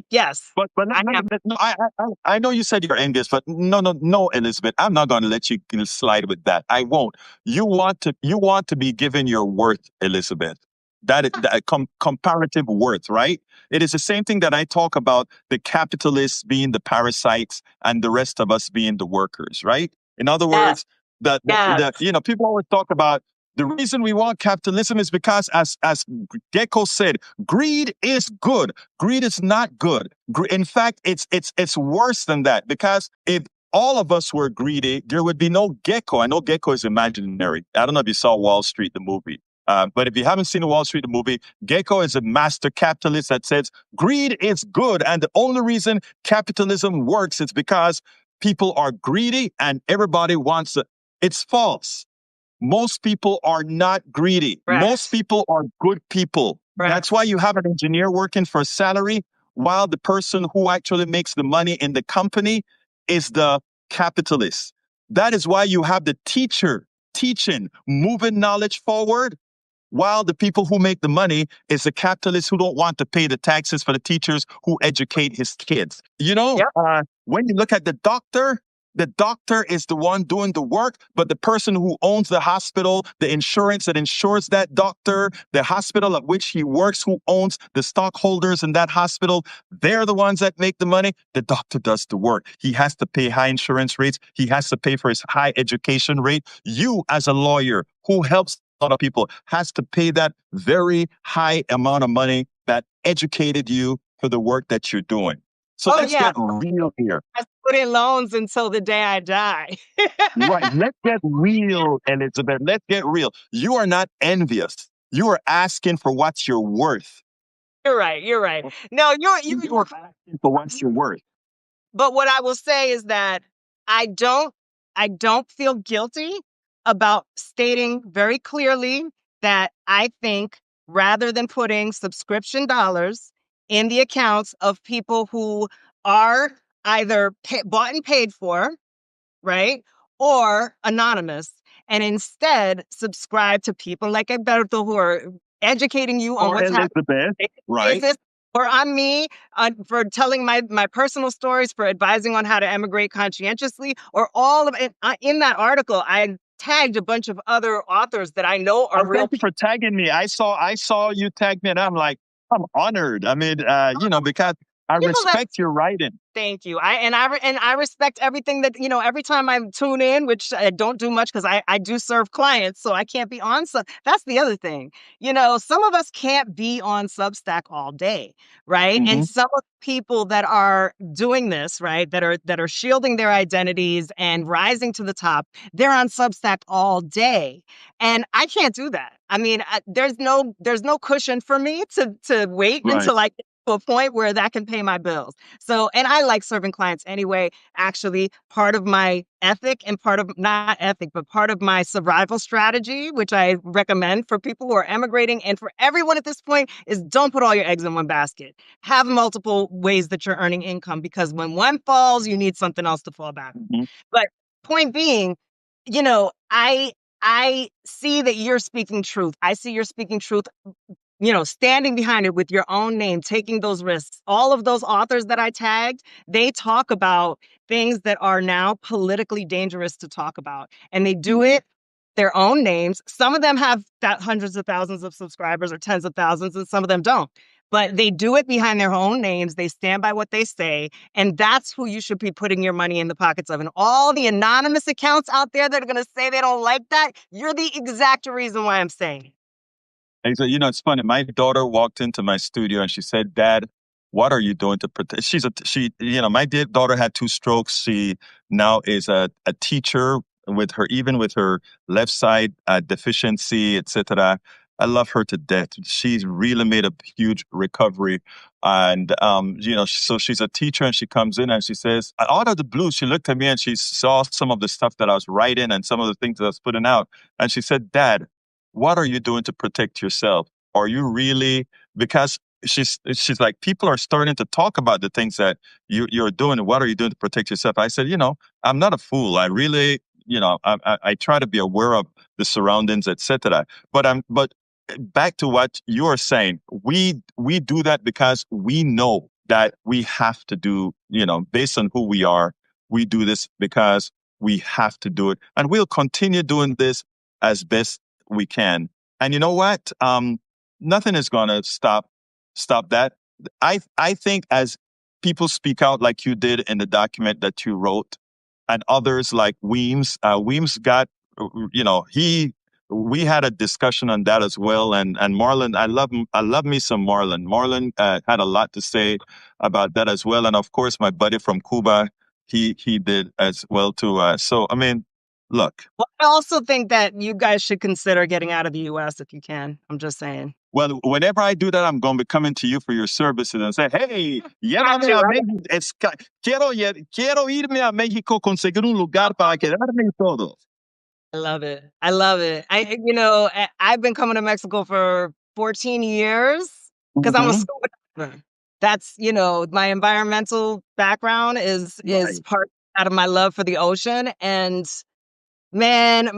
Yes, But I am. no, I know you said you're envious, but no, Elizabeth, I'm not going to let you slide with that. I won't. You want to be given your worth, Elizabeth. That comparative worth, right? It is the same thing that I talk about the capitalists being the parasites and the rest of us being the workers, right? In other Yes, words, the yes. people always talk about the reason we want capitalism is because, as Gecko said, greed is good. Greed is not good. In fact, it's worse than that, because if all of us were greedy, there would be no Gecko. I know Gecko is imaginary. I don't know if you saw Wall Street, the movie. But if you haven't seen the Wall Street, the movie, Gecko is a master capitalist that says greed is good. And the only reason capitalism works is because people are greedy and everybody wants it. It's false. Most people are not greedy. Most Correct. people are good people. That's Correct. why you have an engineer working for a salary, while the person who actually makes the money in the company is the capitalist. That is why you have the teacher teaching, moving knowledge forward, while the people who make the money is the capitalists who don't want to pay the taxes for the teachers who educate his kids. Yep. When you look at the doctor is the one doing the work, but the person who owns the hospital, the insurance that insures that doctor, the hospital at which he works, who owns the stockholders in that hospital, they're the ones that make the money. The doctor does the work. He has to pay high insurance rates. He has to pay for his high education rate. You, as a lawyer who helps a lot of people, has to pay that very high amount of money that educated you for the work that you're doing. So Oh let's yeah. get real here. I put in loans until the day I die. Right. Let's get real, Elizabeth. Let's get real. You are not envious. You are asking for what you're worth. You're right. You're right. No, You are asking for what you're worth. but what I will say is that I don't I don't feel guilty about stating very clearly that I think rather than putting subscription dollars in the accounts of people who are either bought and paid for, right? Or anonymous, and instead subscribe to people like Egberto who are educating you on Or what's happening Elizabeth, in right? business, or on me for telling my personal stories, for advising on how to emigrate conscientiously, or all of it. In that article, I tagged a bunch of other authors that I know are Oh, real thank you for tagging me. I saw you tag me, and I'm like, I'm honored. I mean, because I people that respect your writing. Thank you. I respect everything that, every time I tune in, which I don't do much because I do serve clients, so I can't be on. So that's the other thing. Some of us can't be on Substack all day, right? Hmm. And some of the people that are doing this, right, that are shielding their identities and rising to the top, they're on Substack all day, and I can't do that. I mean, there's no cushion for me to wait Right. until I get to a point where that can pay my bills. So, and I like serving clients anyway. Actually, part of my ethic and part of not ethic, but part of my survival strategy, which I recommend for people who are emigrating and for everyone at this point, is don't put all your eggs in one basket. Have multiple ways that you're earning income, because when one falls, you need something else to fall back on. Hmm. But point being, I see that you're speaking truth. I see you're speaking truth, standing behind it with your own name, taking those risks. All of those authors that I tagged, they talk about things that are now politically dangerous to talk about. And they do it their own names. Some of them have hundreds of thousands of subscribers or tens of thousands, and some of them don't. But they do it behind their own names. They stand by what they say. And that's who you should be putting your money in the pockets of. And all the anonymous accounts out there that are going to say they don't like that, you're the exact reason why I'm saying it. And so, it's funny. My daughter walked into my studio and she said, "Dad, what are you doing to protect?" My daughter had 2 strokes. She now is a teacher even with her left side deficiency, etc. I love her to death. She's really made a huge recovery. And, so she's a teacher and she comes in and she says, out of the blue, she looked at me and she saw some of the stuff that I was writing and some of the things that I was putting out. And she said, "Dad, what are you doing to protect yourself? Are you really?" Because she's like, people are starting to talk about the things that you're doing. What are you doing to protect yourself? I said, I'm not a fool. I really, I try to be aware of the surroundings, etc. But back to what you are saying, we do that because we know that we have to do, based on who we are. We do this because we have to do it, and we'll continue doing this as best we can. And you know what? Nothing is going to stop that. I think as people speak out like you did in the document that you wrote, and others like Weems got, he. We had a discussion on that as well, and Marlon, I love me some Marlon. Marlon had a lot to say about that as well, and of course my buddy from Cuba, he did as well too. So I mean, look. Well, I also think that you guys should consider getting out of the US if you can. I'm just saying. Well, whenever I do that, I'm going to be coming to you for your services and say, "Hey, Got llévame to, a right? México. Quiero irme a México, conseguir un lugar para quedarme y todo." I love it. I love it. I've been coming to Mexico for 14 years because I'm a Hmm. scuba diver. That's, my environmental background is Right. part out of my love for the ocean. And man,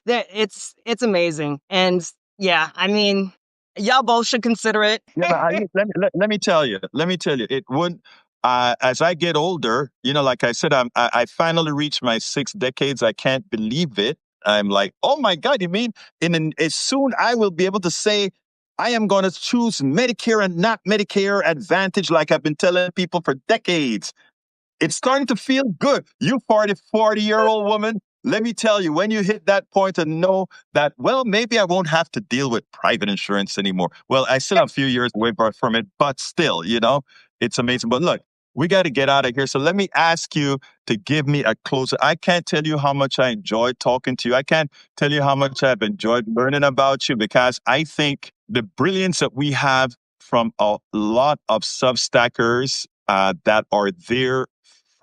it's amazing. And yeah, I mean, y'all both should consider it. Yeah, but let me tell you. Let me tell you. It would. As I get older, like I said, I finally reached my 6 decades. I can't believe it. I'm like, oh my God! You mean as soon I will be able to say I am going to choose Medicare and not Medicare Advantage, like I've been telling people for decades. It's starting to feel good. You 40-year-old woman, let me tell you, when you hit that point and know that, well, maybe I won't have to deal with private insurance anymore. Well, I still have a few years away from it, but still, it's amazing. But look, we got to get out of here. So let me ask you to give me a closer. I can't tell you how much I enjoyed talking to you. I can't tell you how much I've enjoyed learning about you, because I think the brilliance that we have from a lot of Substackers that are there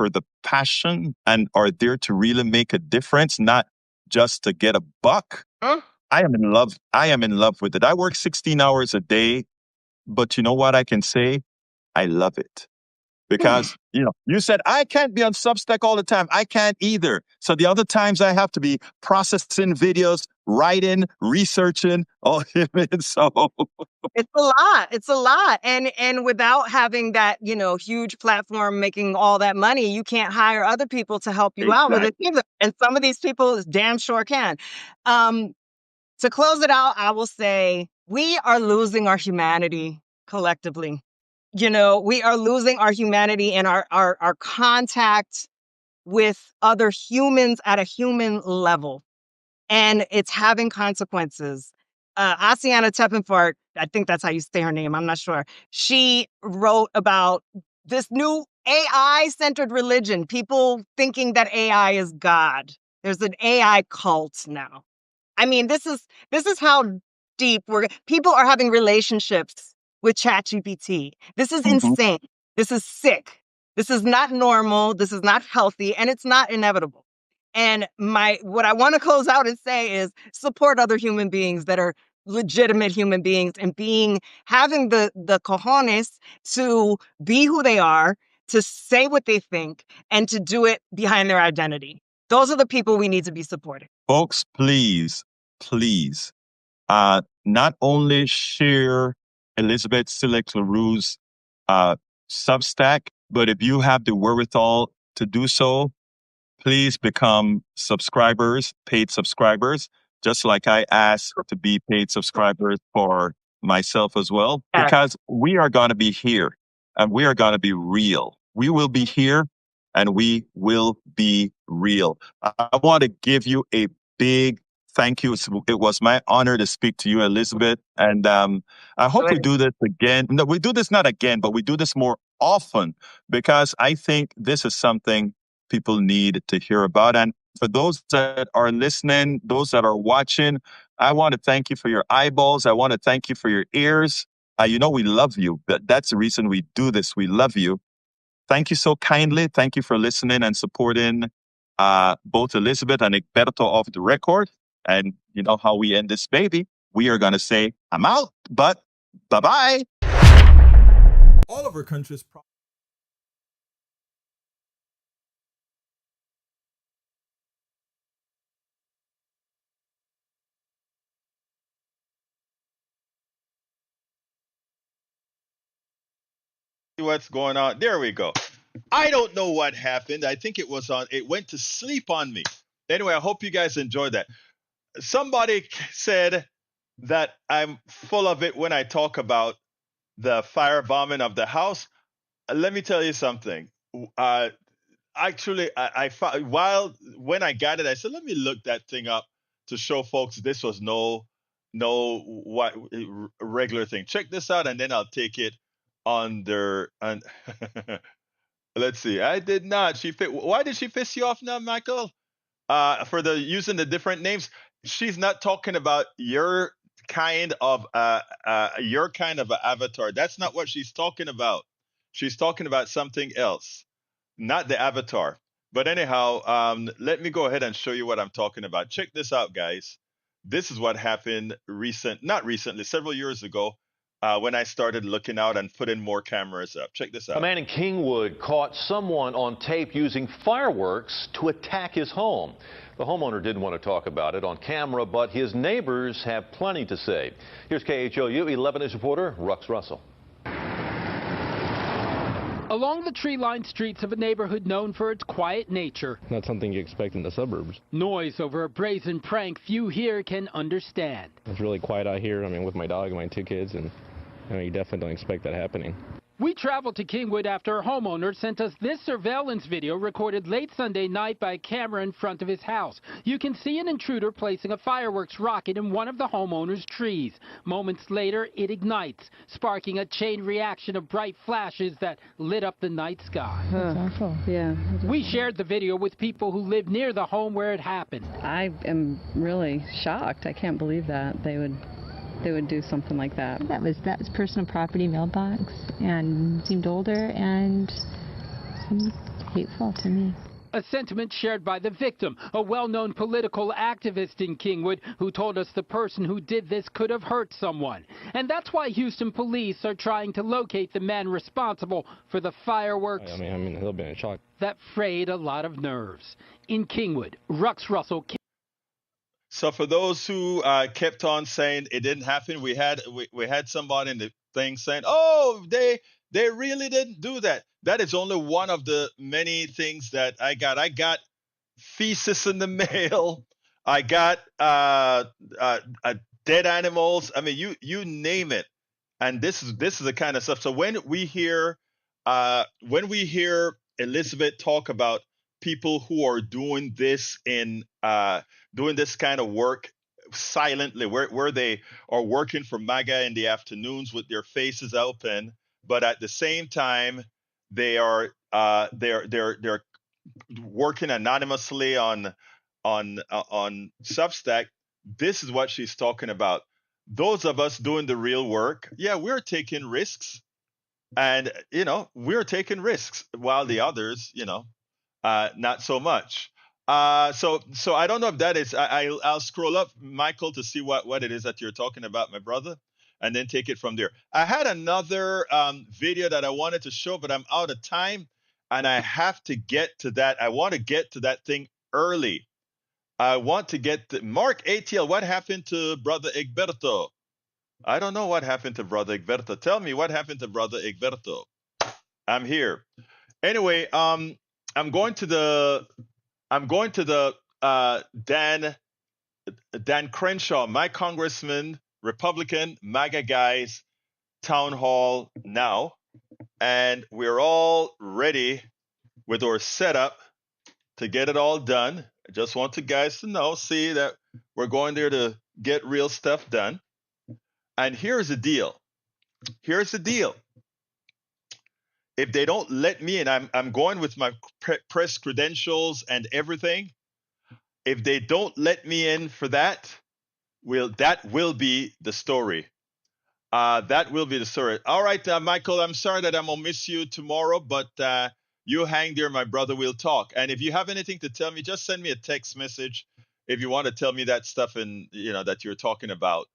for the passion and are there to really make a difference, not just to get a buck, I am in love. I am in love with it. I work 16 hours a day, but you know what I can say? I love it. Because, you said, I can't be on Substack all the time. I can't either. So the other times I have to be processing videos, writing, researching. Oh, so It's a lot. It's a lot. And without having that, huge platform making all that money, you can't hire other people to help you out with it exactly. either. And some of these people damn sure can. To close it out, I will say we are losing our humanity collectively. We are losing our humanity and our contact with other humans at a human level. And it's having consequences. Asiana Teppenfart, I think that's how you say her name, I'm not sure. She wrote about this new AI-centered religion, people thinking that AI is God. There's an AI cult now. I mean, this is how deep people are having relationships with ChatGPT. This is Mhm. insane. This is sick. This is not normal. This is not healthy, and it's not inevitable. And what I want to close out and say is support other human beings that are legitimate human beings and having the cojones to be who they are, to say what they think, and to do it behind their identity. Those are the people we need to be supporting. Folks, please, please, not only share Elizabeth La Rue's Substack, but if you have the wherewithal to do so, please become subscribers, paid subscribers, just like I asked to be paid subscribers for myself as well, Yes. because we are going to be here and we are going to be real. We will be here and we will be real. I want to give you a big thank you. It was my honor to speak to you, Elizabeth. And I hope we do this again. No, we do this not again, but we do this more often because I think this is something people need to hear about. And for those that are listening, those that are watching, I want to thank you for your eyeballs. I want to thank you for your ears. We love you. That's the reason we do this. We love you. Thank you so kindly. Thank you for listening and supporting both Elizabeth and Egberto off the record. And you know how we end this baby. We are going to say, I'm out, but bye-bye. All of our countries. What's going on? There we go. I don't know what happened. I think it went to sleep on me. Anyway, I hope you guys enjoyed that. Somebody said that I'm full of it when I talk about the firebombing of the house. Let me tell you something. Uh, Actually, I found when I got it, I said, let me look that thing up to show folks this was no what regular thing. Check this out, and then I'll take it under. And let's see. I did not. She fit. Why did she piss you off now, Michael? For the using the different names, she's not talking about your kind of avatar. That's not what she's talking about. She's talking about something else, not the avatar. But anyhow, let me go ahead and show you what I'm talking about. Check this out, guys. This is what happened not recently, several years ago, when I started looking out and putting more cameras up. Check this A out. man in Kingwood caught someone on tape using fireworks to attack his home. The homeowner didn't want to talk about it on camera, but his neighbors have plenty to say. Here's KHOU 11 News reporter Rux Russell. Along the tree-lined streets of a neighborhood known for its quiet nature. Not something you expect in the suburbs. Noise over a brazen prank few here can understand. It's really quiet out here. I mean, with my dog and my 2 kids, and you definitely don't expect that happening. We traveled to Kingwood after a homeowner sent us this surveillance video recorded late Sunday night by a camera in front of his house. You can see an intruder placing a fireworks rocket in one of the homeowner's trees. Moments later, it ignites, sparking a chain reaction of bright flashes that lit up the night sky. That's awful. Yeah. We shared the video with people who live near the home where it happened. I am really shocked. I can't believe that they would do something like that. That was personal property mailbox and seemed older and some hateful to me. A sentiment shared by the victim, a well-known political activist in Kingwood, who told us the person who did this could have hurt someone. And that's why Houston police are trying to locate the man responsible for the fireworks. I mean, he'll be in shock. That frayed a lot of nerves. In Kingwood, Rux Russell. So for those who kept on saying it didn't happen, we had somebody in the thing saying, "Oh, they really didn't do that." That is only one of the many things that I got. I got feces in the mail. I got dead animals. I mean, you name it. And this is the kind of stuff. So when we hear Elizabeth talk about people who are doing this doing this kind of work silently, where they are working for MAGA in the afternoons with their faces open, but at the same time they're working anonymously on Substack. This is what she's talking about. Those of us doing the real work, yeah, we're taking risks, and we're taking risks, while the others, not so much. So I don't know if that is. I'll scroll up, Michael, to see what it is that you're talking about, my brother, and then take it from there. I had another video that I wanted to show, but I'm out of time, and I have to get to that. I want to get to that thing early. I want to get to Mark ATL. What happened to Brother Egberto? I don't know what happened to Brother Egberto. Tell me what happened to Brother Egberto. I'm here. Anyway, I'm going to the Dan Crenshaw, my congressman, Republican, MAGA guys, town hall now, and we're all ready with our setup to get it all done. I just want you guys to see that we're going there to get real stuff done. And here's the deal. If they don't let me in, I'm going with my press credentials and everything. If they don't let me in for that, that will be the story. That will be the story. All right, Michael, I'm sorry that I'm gonna miss you tomorrow, but you hang there, my brother. We'll talk. And if you have anything to tell me, just send me a text message if you want to tell me that stuff and that you're talking about.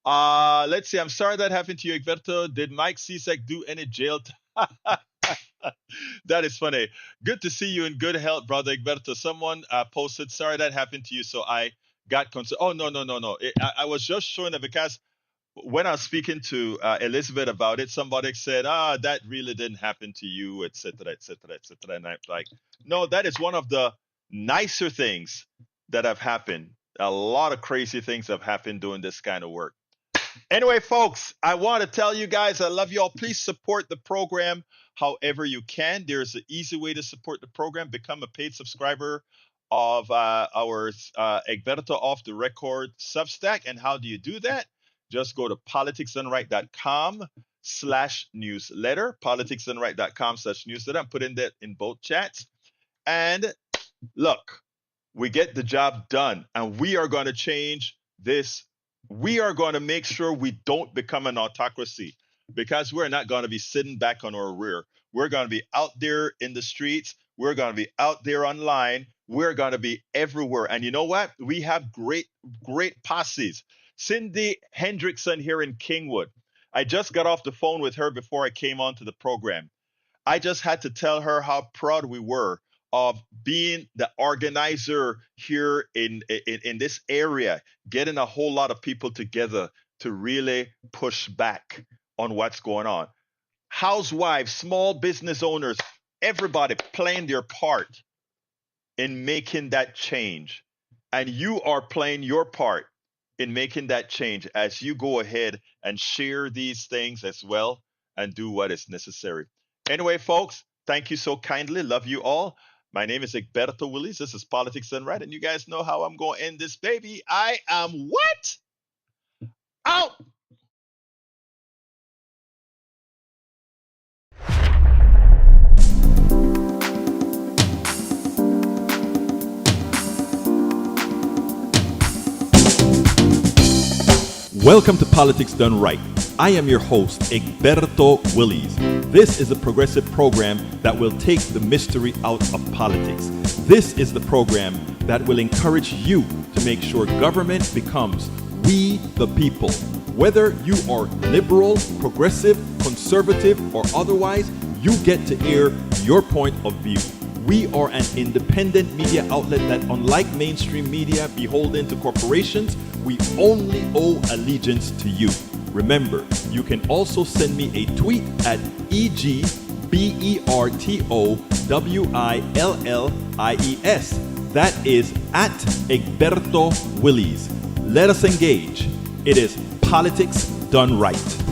Let's see. I'm sorry that happened to you, Egberto. Did Mike Cizek do any jail time? That is funny. Good to see you in good health, brother Egberto. Someone posted, sorry that happened to you, so I got concerned. Oh, no. I was just showing it because when I was speaking to Elizabeth about it, somebody said, that really didn't happen to you, etc., etc., etc. And I'm like, no, that is one of the nicer things that have happened. A lot of crazy things have happened doing this kind of work. Anyway, folks, I want to tell you guys I love you all. Please support the program however you can. There's an easy way to support the program. Become a paid subscriber of our Egberto Off the Record Substack. And how do you do that? Just go to politicsdoneright.com/newsletter, politicsdoneright.com/newsletter. I'm putting that in both chats. And look, we get the job done, and we are going to change this. We are going to make sure we don't become an autocracy, because we're not going to be sitting back on our rear. We're going to be out there in the streets. We're going to be out there online. We're going to be everywhere. And you know what? We have great posses. Cindy Hendrickson here in Kingwood. I just got off the phone with her before I came onto the program. I just had to tell her how proud we were of being the organizer here in this area, getting a whole lot of people together to really push back on what's going on. Housewives, small business owners, everybody playing their part in making that change. And you are playing your part in making that change as you go ahead and share these things as well and do what is necessary. Anyway, folks, thank you so kindly. Love you all. My name is Egberto Willies. This is Politics Done Right, and you guys know how I'm going to end this baby. I am what? Out! Welcome to Politics Done Right, I am your host, Egberto Willies. This is a progressive program that will take the mystery out of politics. This is the program that will encourage you to make sure government becomes we the people. Whether you are liberal, progressive, conservative, or otherwise, you get to air your point of view. We are an independent media outlet that, unlike mainstream media beholden to corporations, we only owe allegiance to you. Remember, you can also send me a tweet at EGBERTOWILLIES. That is at Egberto Willies. Let us engage. It is politics done right.